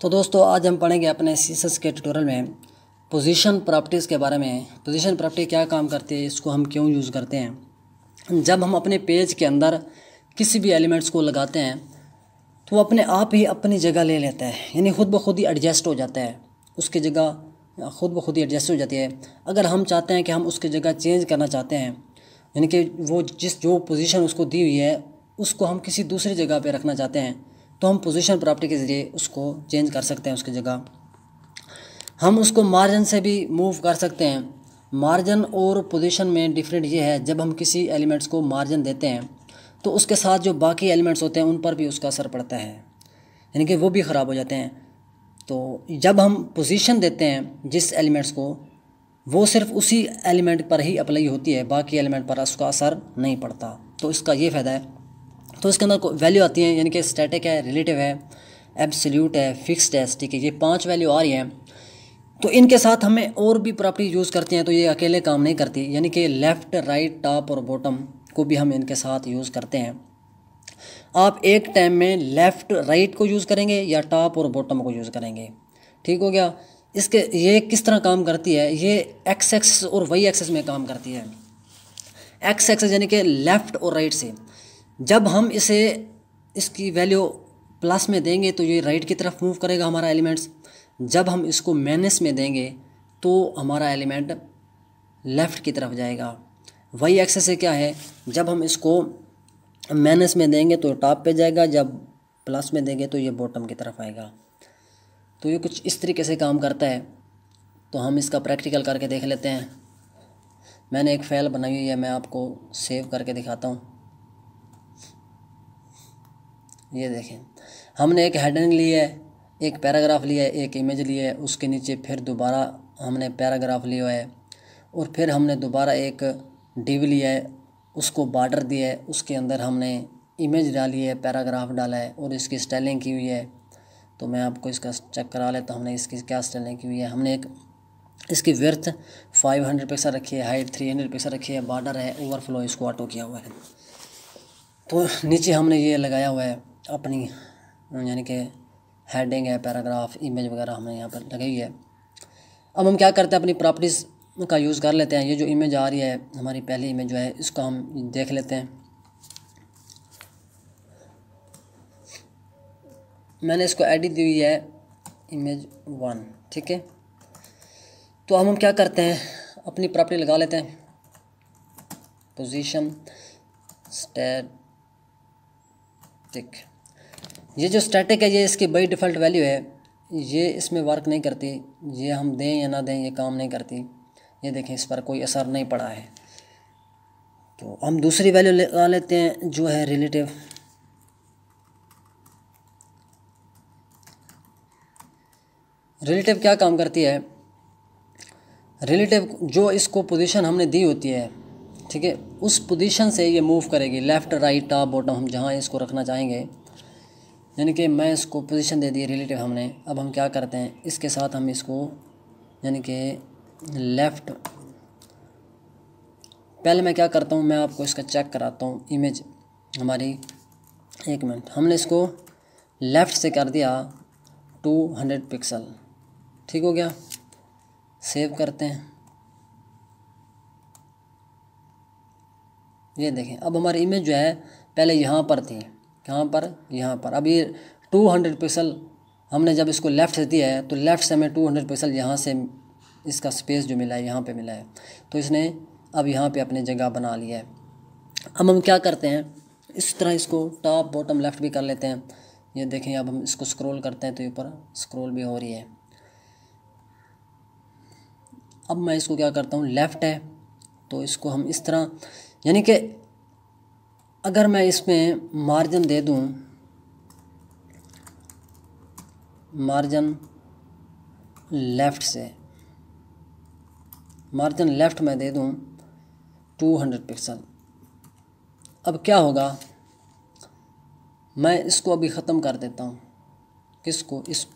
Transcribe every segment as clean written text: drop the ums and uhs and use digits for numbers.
तो दोस्तों आज हम पढ़ेंगे अपने सीएसएस के ट्यूटोरियल में पोजीशन प्रॉपर्टीज़ के बारे में। पोजीशन प्रॉपर्टी क्या काम करती है, इसको हम क्यों यूज़ करते हैं। जब हम अपने पेज के अंदर किसी भी एलिमेंट्स को लगाते हैं तो वो अपने आप ही अपनी जगह ले लेता है, यानी खुद ब खुद ही एडजस्ट हो जाता है, उसकी जगह खुद ब खुद ही एडजस्ट हो जाती है। अगर हम चाहते हैं कि हम उसकी जगह चेंज करना चाहते हैं, यानी कि वो जो पोजीशन उसको दी हुई है उसको हम किसी दूसरी जगह पे रखना चाहते हैं, तो हम पोजीशन प्रॉपर्टी के ज़रिए उसको चेंज कर सकते हैं उसकी जगह। हम उसको मार्जिन से भी मूव कर सकते हैं। मार्जिन और पोजीशन में डिफरेंट ये है, जब हम किसी एलिमेंट्स को मार्जिन देते हैं तो उसके साथ जो बाकी एलिमेंट्स होते हैं उन पर भी उसका असर पड़ता है, यानी कि वो भी ख़राब हो जाते हैं। तो जब हम पोजीशन देते हैं जिस एलिमेंट्स को, वो सिर्फ उसी एलिमेंट पर ही अप्लाई होती है, बाकी एलिमेंट पर उसका असर नहीं पड़ता। तो इसका ये फ़ायदा है। तो इसके अंदर वैल्यू आती है, यानी कि स्टैटिक है, रिलेटिव है, एब्सोल्यूट है, फिक्स्ड है, ठीक है। ये 5 वैल्यू आ रही हैं। तो इनके साथ हमें और भी प्रॉपर्टी यूज़ करती हैं, तो ये अकेले काम नहीं करती, यानी कि लेफ़्ट, राइट, टॉप और बॉटम को भी हम इनके साथ यूज़ करते हैं। आप एक टाइम में लेफ़्ट राइट को यूज़ करेंगे या टॉप और बॉटम को यूज़ करेंगे, ठीक हो गया। इसके ये किस तरह काम करती है, ये एक्स एक्सिस और वाई एक्सिस में काम करती है। एक्स एक्सिस यानी कि लेफ़्ट और राइट से जब हम इसकी वैल्यू प्लस में देंगे तो ये राइट की तरफ मूव करेगा हमारा एलिमेंट्स। जब हम इसको माइनस में देंगे तो हमारा एलिमेंट लेफ़्ट की तरफ जाएगा। वाई एक्सिस से क्या है, जब हम इसको माइनस में देंगे तो टॉप पे जाएगा, जब प्लस में देंगे तो ये बॉटम की तरफ आएगा। तो ये कुछ इस तरीके से काम करता है। तो हम इसका प्रैक्टिकल करके देख लेते हैं। मैंने एक फाइल बनाई हुई है, मैं आपको सेव करके दिखाता हूँ। ये देखें, हमने एक हेडिंग ली है, एक पैराग्राफ लिया है, एक इमेज ली है, उसके नीचे फिर दोबारा हमने पैराग्राफ लिया है, और फिर हमने दोबारा एक डिव लिया है, उसको बॉर्डर दिया है, उसके अंदर हमने इमेज डाली है, पैराग्राफ डाला है और इसकी स्टाइलिंग की हुई है। तो मैं आपको इसका चेक करा लेता हूँ, हमने इसकी क्या स्टाइलिंग की हुई है। हमने एक इसकी विड्थ 500 पिक्सल रखी है, हाइट 300 पिक्सल रखी है, बॉर्डर है, ओवरफ्लो इसको ऑटो किया हुआ है। तो नीचे हमने ये लगाया हुआ है अपनी, यानी कि हेडिंग है, पैराग्राफ, इमेज वगैरह हमने यहाँ पर लगाई है। अब हम क्या करते हैं, अपनी प्रॉपर्टीज़ का यूज़ कर लेते हैं। ये जो इमेज आ रही है, हमारी पहली इमेज जो है, इसको हम देख लेते हैं। मैंने इसको एडिट दी हुई है इमेज 1, ठीक है। तो अब हम क्या करते हैं, अपनी प्रॉपर्टी लगा लेते हैं, पोजीशन स्टैटिक। ये जो स्टैटिक है, ये इसकी बाई डिफ़ॉल्ट वैल्यू है, ये इसमें वर्क नहीं करती। ये हम दें या ना दें, ये काम नहीं करती। ये देखें, इस पर कोई असर नहीं पड़ा है। तो हम दूसरी वैल्यू लगा लेते हैं जो है रिलेटिव। रिलेटिव क्या काम करती है, रिलेटिव जो इसको पोजीशन हमने दी होती है, ठीक है, उस पोजीशन से ये मूव करेगी, लेफ़्ट, राइट, टॉप, बॉटम, हम जहाँ इसको रखना चाहेंगे। यानी कि मैं इसको पोजीशन दे दी रिलेटिव हमने। अब हम क्या करते हैं, इसके साथ हम इसको यानी कि लेफ़्ट, पहले मैं क्या करता हूँ, मैं आपको इसका चेक कराता हूँ। इमेज हमारी, एक मिनट, हमने इसको लेफ़्ट से कर दिया 200 पिक्सल, ठीक हो गया। सेव करते हैं। ये देखें, अब हमारी इमेज जो है पहले यहाँ पर थी, कहाँ पर, यहाँ पर। अब ये 200 पिक्सल हमने जब इसको लेफ़्ट से दिया है, तो लेफ़्ट से हमें 200 पिक्सल यहाँ से इसका स्पेस जो मिला है यहाँ पे मिला है, तो इसने अब यहाँ पे अपनी जगह बना लिया है। अब हम क्या करते हैं, इस तरह इसको टॉप, बॉटम, लेफ़्ट भी कर लेते हैं। ये देखें, अब हम इसको स्क्रॉल करते हैं तो ऊपर स्क्रॉल भी हो रही है। अब मैं इसको क्या करता हूँ, लेफ़्ट है तो इसको हम इस तरह, यानी कि अगर मैं इसमें मार्जिन दे दूँ, मार्जिन लेफ़्ट से, मार्जिन लेफ़्ट में दे दूँ 200 पिक्सल, अब क्या होगा, मैं इसको अभी ख़त्म कर देता हूँ। किसको, इस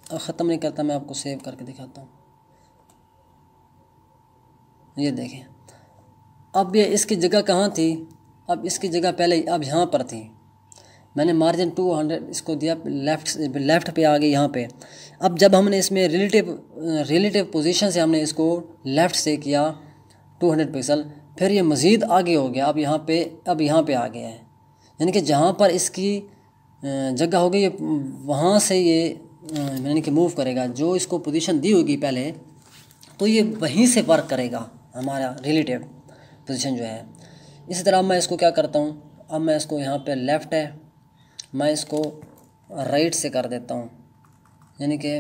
ख़त्म नहीं करता, मैं आपको सेव करके दिखाता हूँ। ये देखें, अब ये इसकी जगह कहाँ थी, अब इसकी जगह पहले अब यहाँ पर थी, मैंने मार्जिन 200 इसको दिया, लेफ़्ट पे आ गई यहाँ पे। अब जब हमने इसमें रिलेटिव पोजीशन से हमने इसको लेफ़्ट से किया 200 पिक्सल, फिर ये मज़ीद आगे हो गया, अब यहाँ पे आ गया है। यानी कि जहाँ पर इसकी जगह हो गई वहाँ से ये यानी कि मूव करेगा। जो इसको पोजीशन दी होगी पहले, तो ये वहीं से वर्क करेगा हमारा रिलेटिव पोजीशन जो है। इसी तरह मैं इसको क्या करता हूँ, अब मैं इसको यहाँ पे लेफ़्ट है, मैं इसको राइट से कर देता हूँ, यानी कि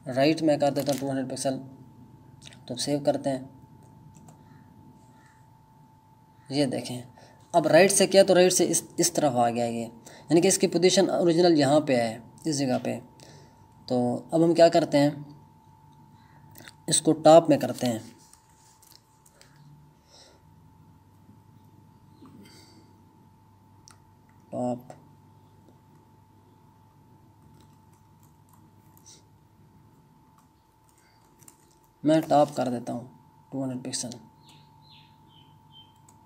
राइट में कर देता हूँ 200 पिक्सल। तो सेव करते हैं, ये देखें अब राइट से किया तो राइट से इस तरफ आ गया ये, यानी कि इसकी पोजीशन ओरिजिनल यहाँ पे है, इस जगह पे। तो अब हम क्या करते हैं, इसको टॉप में करते हैं, टॉप, मैं टॉप कर देता हूँ 200 पिक्सल,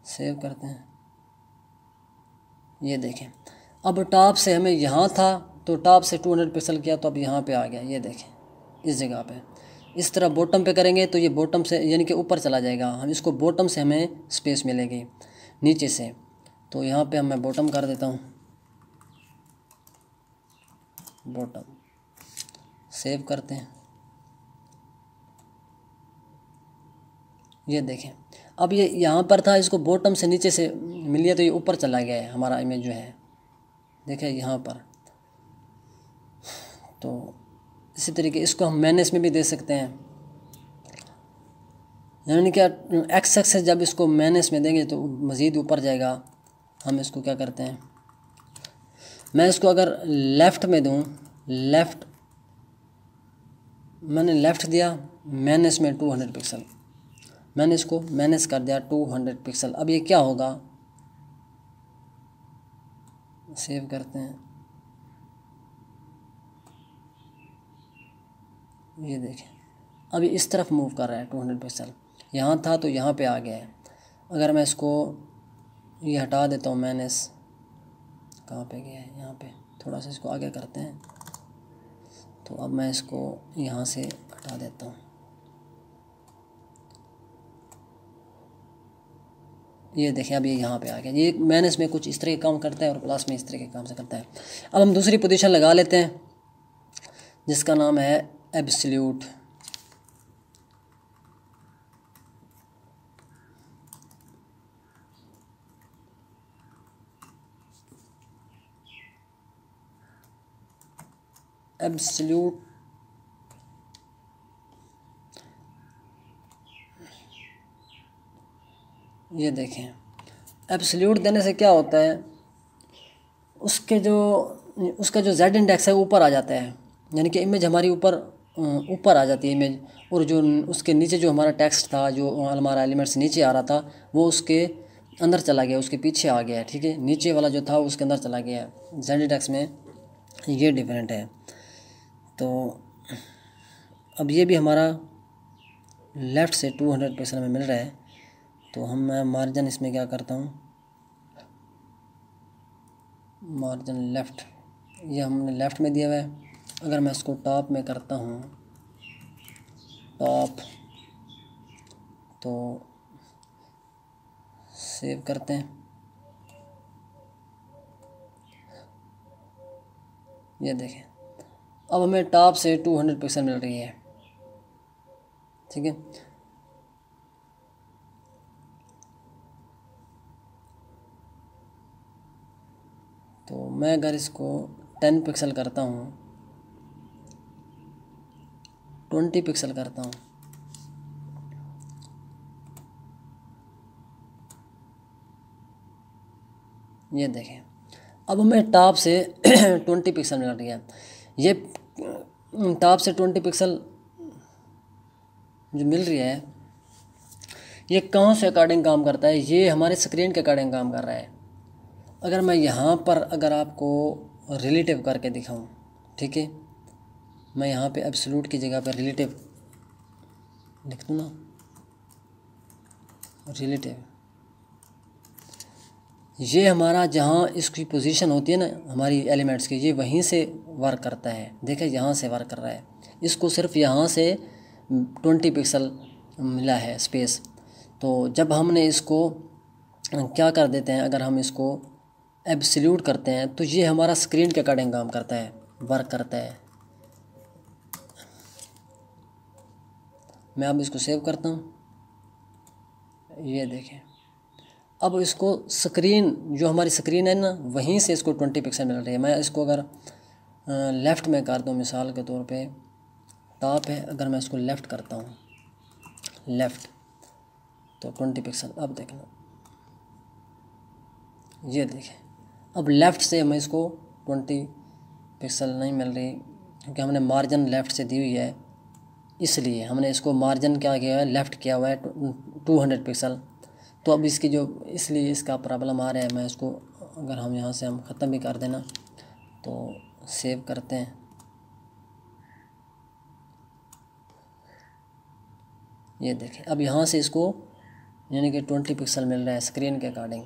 सेव करते हैं। ये देखें अब टॉप से हमें यहाँ था तो टॉप से 200 पिक्सल किया तो अब यहाँ पे आ गया, ये देखें इस जगह पे। इस तरह बॉटम पे करेंगे तो ये बॉटम से यानी कि ऊपर चला जाएगा, हम इसको बॉटम से हमें स्पेस मिलेगी नीचे से। तो यहाँ पे मैं बॉटम कर देता हूँ, बॉटम, सेव करते हैं। ये देखें अब ये यहाँ पर था, इसको बॉटम से नीचे से मिल गया तो ये ऊपर चला गया है हमारा इमेज जो है, देखें यहाँ पर। तो इसी तरीके इसको हम मैनेज में भी दे सकते हैं, यानी क्या एक्स एक्सेस जब इसको मैनेज में देंगे तो मज़ीद ऊपर जाएगा। हम इसको क्या करते हैं, मैं इसको अगर लेफ़्ट में दूं, मैंने लेफ़्ट दिया मैनेज में 200 पिक्सल, मैंने इसको मैनेज कर दिया 200 पिक्सल। अब ये क्या होगा, सेव करते हैं। ये देखें अब ये इस तरफ मूव कर रहा है 200 पिक्सल, यहाँ था तो यहाँ पे आ गया है। अगर मैं इसको ये हटा देता हूँ, मैनेज कहाँ पे गया है, यहाँ पे थोड़ा सा इसको आगे करते हैं। तो अब मैं इसको यहाँ से हटा देता हूँ, ये देखें अब ये यहाँ पे आ गया। ये मैनेज में कुछ इस तरह के काम करता है और प्लस में इस तरह के काम से करता है। अब हम दूसरी पोजीशन लगा लेते हैं जिसका नाम है एब्सोल्यूट। एब्सोल्यूट ये देखें एब्सोल्यूट देने से क्या होता है, उसका जो जेड इंडेक्स है वो ऊपर आ जाता है, यानी कि इमेज हमारी ऊपर आ जाती है इमेज। और जो उसके नीचे जो हमारा टेक्स्ट था, जो हमारा एलिमेंट्स नीचे आ रहा था, वो उसके अंदर चला गया, उसके पीछे आ गया है। ठीक है, नीचे वाला जो था उसके अंदर चला गया है। जेड इंडेक्स में ये डिफरेंट है। तो अब ये भी हमारा लेफ़्ट से 200 पिक्सल में मिल रहा है। तो मैं मार्जिन इसमें क्या करता हूँ, मार्जिन लेफ़्ट, ये हमने लेफ़्ट में दिया हुआ है। अगर मैं इसको टॉप में करता हूँ, टॉप, तो सेव करते हैं। ये देखें अब हमें टॉप से 200 पिक्सल मिल रही है। ठीक है, तो मैं अगर इसको 10 पिक्सल करता हूँ, 20 पिक्सल करता हूँ, ये देखें अब हमें टॉप से 20 पिक्सल मिल रही है। ये टॉप से 20 पिक्सल जो मिल रही है, ये कहाँ से अकॉर्डिंग काम करता है, ये हमारे स्क्रीन के अकॉर्डिंग काम कर रहा है। अगर मैं यहाँ पर अगर आपको रिलेटिव करके दिखाऊं, ठीक है, मैं यहाँ पे एब्सोल्यूट की जगह पर रिलेटिव लिख दूँ ना, रिलेटिव, ये हमारा जहाँ इसकी पोजीशन होती है ना हमारी एलिमेंट्स की, ये वहीं से वर्क करता है। देखिए यहाँ से वर्क कर रहा है, इसको सिर्फ यहाँ से 20 पिक्सल मिला है स्पेस। तो जब हमने इसको क्या कर देते हैं, अगर हम इसको एब्सोल्यूट करते हैं तो ये हमारा स्क्रीन के अकॉर्डिंग काम करता है, वर्क करता है। मैं अब इसको सेव करता हूँ, ये देखें अब इसको स्क्रीन जो हमारी स्क्रीन है ना वहीं से इसको 20 पिक्सल मिल रही है। मैं इसको अगर लेफ़्ट में कर दूँ, मिसाल के तौर पे टॉप है, अगर मैं इसको लेफ़्ट करता हूँ लेफ़्ट तो 20 पिक्सल। अब देखना, ये देखें अब लेफ़्ट से हमें इसको 20 पिक्सल नहीं मिल रही, क्योंकि हमने मार्जिन लेफ़्ट से दी हुई है, इसलिए हमने इसको मार्जिन क्या किया है, लेफ़्ट किया हुआ है 200 पिक्सल। तो अब इसकी जो इसलिए इसका प्रॉब्लम आ रहा है। मैं इसको अगर हम यहाँ से हम ख़त्म भी कर देना तो सेव करते हैं, ये देखें अब यहाँ से इसको यानी कि 20 पिक्सल मिल रहा है स्क्रीन के अकॉर्डिंग।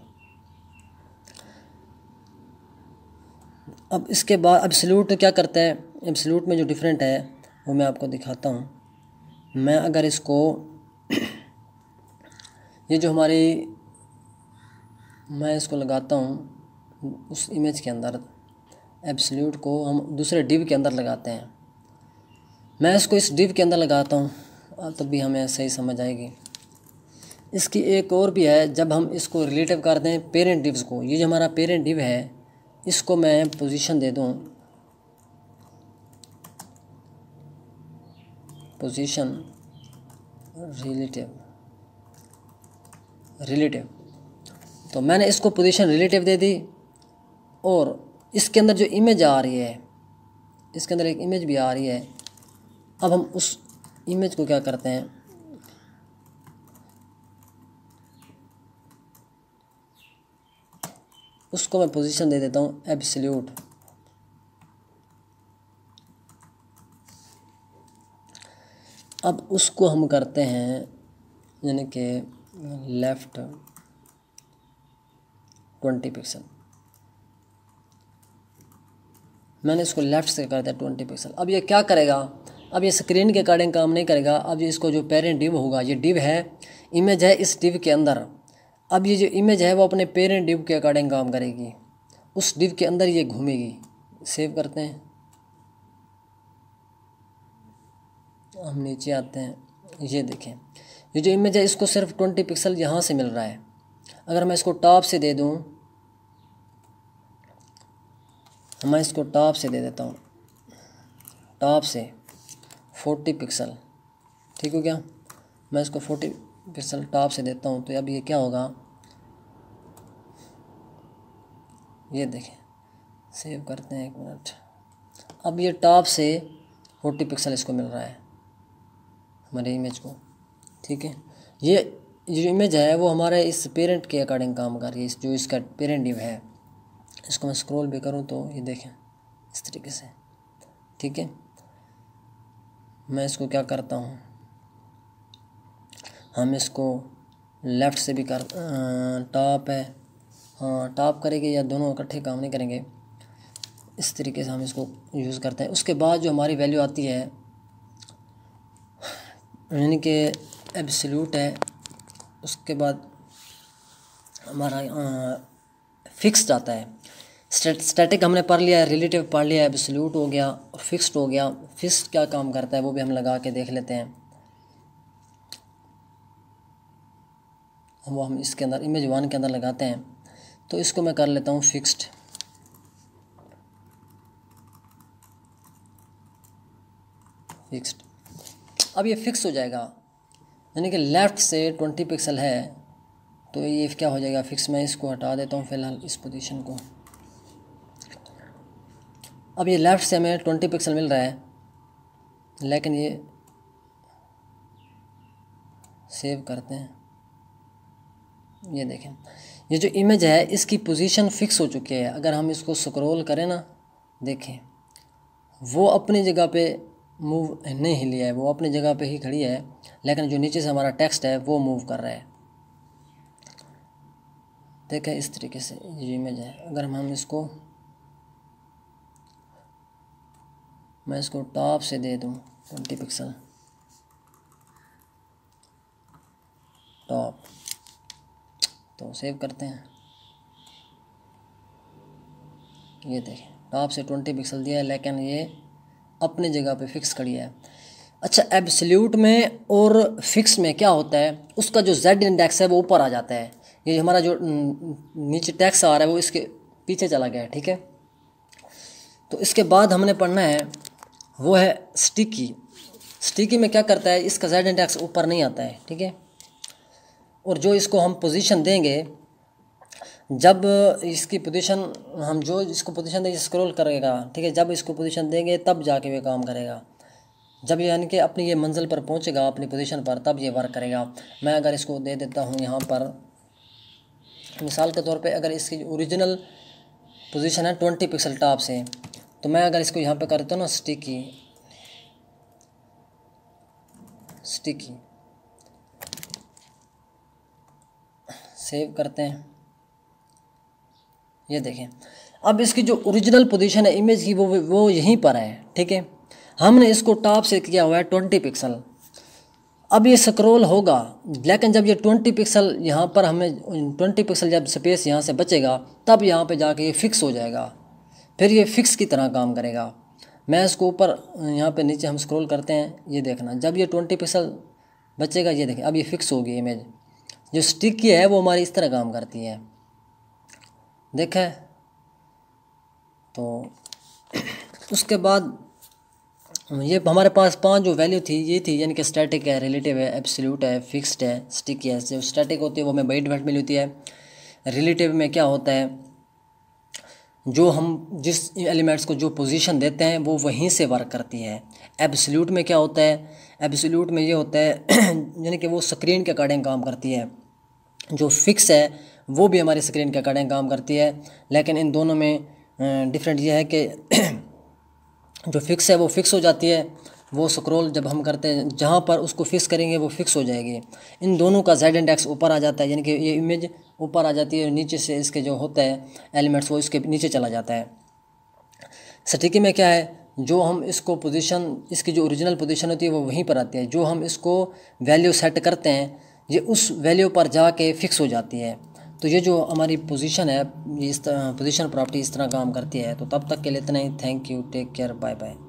अब इसके बाद एब्सोल्यूट क्या करता है, एब्सोल्यूट में जो डिफरेंट है वो मैं आपको दिखाता हूँ। मैं अगर इसको ये जो हमारी मैं इसको लगाता हूँ उस इमेज के अंदर, एब्सोल्यूट को हम दूसरे डिव के अंदर लगाते हैं। मैं इसको इस डिव के अंदर लगाता हूँ तब भी हमें सही समझ आएगी। इसकी एक और भी है, जब हम इसको रिलेटिव करते हैं पेरेंट डिव्स को, ये जो हमारा पेरेंट डिव है इसको मैं पोजीशन दे दूँ, पोजीशन रिलेटिव तो मैंने इसको पोजीशन रिलेटिव दे दी। और इसके अंदर जो इमेज आ रही है, इसके अंदर एक इमेज भी आ रही है। अब हम उस इमेज को क्या करते हैं, उसको मैं पोजीशन दे देता हूँ एब्सोल्यूट। अब उसको हम करते हैं यानी कि लेफ़्ट 20 पिक्सल, मैंने इसको लेफ़्ट से कर दिया 20 पिक्सल। अब ये क्या करेगा, अब ये स्क्रीन के अकॉर्डिंग काम नहीं करेगा। अब ये इसको जो पेरेंट डिव होगा, ये डिव है, इमेज है इस डिव के अंदर। अब ये जो इमेज है वो अपने पेरेंट डिव के अकॉर्डिंग काम करेगी, उस डिव के अंदर ये घूमेगी। सेव करते हैं, हम नीचे आते हैं, ये देखें ये जो इमेज है इसको सिर्फ 20 पिक्सल यहाँ से मिल रहा है। अगर मैं इसको टॉप से दे दूँ, मैं इसको टॉप से दे देता हूँ, टॉप से 40 पिक्सल, ठीक हो गया। मैं इसको 40 पिक्सल टॉप से देता हूँ तो अब ये क्या होगा, ये देखें, सेव करते हैं 1 मिनट। अब ये टॉप से 40 पिक्सल इसको मिल रहा है हमारे इमेज को, ठीक है। ये जो इमेज है वो हमारे इस पेरेंट के अकॉर्डिंग काम कर रही है, जो इसका पेरेंट डिव है। इसको मैं स्क्रॉल भी करूँ तो ये देखें इस तरीके से, ठीक है। मैं इसको क्या करता हूँ, हम इसको लेफ़्ट से भी कर टॉप है, हाँ टॉप करेंगे या दोनों इकट्ठे काम नहीं करेंगे, इस तरीके से हम इसको यूज़ करते हैं। उसके बाद जो हमारी वैल्यू आती है यानी कि एब्सोल्यूट है, उसके बाद हमारा फिक्स्ड आता है। स्टैटिक हमने पढ़ लिया है, रिलेटिव पढ़ लिया है, एब्सोल्यूट हो गया और फिक्स्ड हो गया। फिक्स्ड क्या काम करता है वो भी हम लगा के देख लेते हैं। वो हम इसके अंदर इमेज 1 के अंदर लगाते हैं, तो इसको मैं कर लेता हूँ फिक्स्ड। अब ये फिक्स हो जाएगा, यानी कि लेफ़्ट से 20 पिक्सल है तो ये क्या हो जाएगा फिक्स। मैं इसको हटा देता हूँ फ़िलहाल इस पोजीशन को। अब ये लेफ़्ट से हमें 20 पिक्सल मिल रहा है, लेकिन ये सेव करते हैं, ये देखें ये जो इमेज है इसकी पोजीशन फिक्स हो चुकी है। अगर हम इसको स्क्रॉल करें ना, देखें वो अपनी जगह पे मूव नहीं हिली है, वो अपनी जगह पे ही खड़ी है, लेकिन जो नीचे से हमारा टेक्स्ट है वो मूव कर रहा है। देखें इस तरीके से ये इमेज है। अगर हम इसको, मैं इसको टॉप से दे दूँ 20 पिक्सल टॉप, तो सेव करते हैं। ये देखें टॉप से 20 पिक्सल दिया है, लेकिन ये अपनी जगह पे फिक्स खड़ी है। अच्छा, एब्सोल्यूट में और फिक्स में क्या होता है, उसका जो जेड इंडेक्स है वो ऊपर आ जाता है। ये हमारा जो नीचे टैक्स आ रहा है वो इसके पीछे चला गया है, ठीक है। तो इसके बाद हमने पढ़ना है वो है स्टिकी। स्टिकी में क्या करता है, इसका जेड इंडेक्स ऊपर नहीं आता है, ठीक है। और जो इसको हम पोजीशन देंगे, जब इसकी पोजीशन हम जो इसको पोजीशन देंगे स्क्रॉल करेगा, ठीक है। जब इसको पोजीशन देंगे तब जाके ये काम करेगा। जब यानी कि अपनी ये मंजिल पर पहुंचेगा अपनी पोजीशन पर, तब ये वर्क करेगा। मैं अगर इसको दे देता हूँ यहाँ पर मिसाल के तौर पे, अगर इसकी ओरिजिनल पोजीशन है 20 पिक्सल टॉप से, तो मैं अगर इसको यहाँ पे करता हूँ ना स्टिकी, सेव करते हैं। ये देखें अब इसकी जो ओरिजिनल पोजीशन है इमेज की वो यहीं पर है, ठीक है। हमने इसको टॉप से किया हुआ है 20 पिक्सल। अब ये स्क्रॉल होगा, लेकिन जब ये 20 पिक्सल यहाँ पर हमें 20 पिक्सल जब स्पेस यहाँ से बचेगा, तब यहाँ पे जाके ये फिक्स हो जाएगा। फिर ये फिक्स की तरह काम करेगा। मैं इसको ऊपर यहाँ पे नीचे हम स्क्रॉल करते हैं, ये देखना जब ये 20 पिक्सल बचेगा, ये देखें अब ये फिक्स होगी इमेज। जो स्टिक की है वो हमारी इस तरह काम करती है, देखें। तो उसके बाद ये हमारे पास 5 जो वैल्यू थी ये थी, यानी कि स्टैटिक है, रिलेटिव है, एब्सोल्यूट है, फिक्स्ड है, स्टिकी है। जो स्टैटिक होती है वो हमें बाइट वेट मिली होती है। रिलेटिव में क्या होता है, जो हम जिस एलिमेंट्स को जो पोजीशन देते हैं वो वहीं से वर्क करती है। एब्सोल्यूट में क्या होता है, एब्सोल्यूट में ये होता है यानी कि वो स्क्रीन के अकॉर्डिंग काम करती है। जो फिक्स है वो भी हमारी स्क्रीन के अकॉर्डिंग काम करती है, लेकिन इन दोनों में डिफरेंट ये है कि जो फिक्स है वो फिक्स हो जाती है, वो स्क्रॉल जब हम करते हैं जहाँ पर उसको फिक्स करेंगे वो फिक्स हो जाएगी। इन दोनों का जेड इंडेक्स ऊपर आ जाता है, यानी कि ये इमेज ऊपर आ जाती है, नीचे से इसके जो होता है एलिमेंट्स वो इसके नीचे चला जाता है। स्टिकी में क्या है, जो हम इसको पोजीशन, इसकी जो ओरिजिनल पोजीशन होती है वो वहीं पर आती है। जो हम इसको वैल्यू सेट करते हैं ये उस वैल्यू पर जाके फिक्स हो जाती है। तो ये जो हमारी पोजीशन है, ये इस तरह पोजीशन प्रॉपर्टी इस तरह काम करती है। तो तब तक के लिए इतना ही। Thank you, take care, bye bye.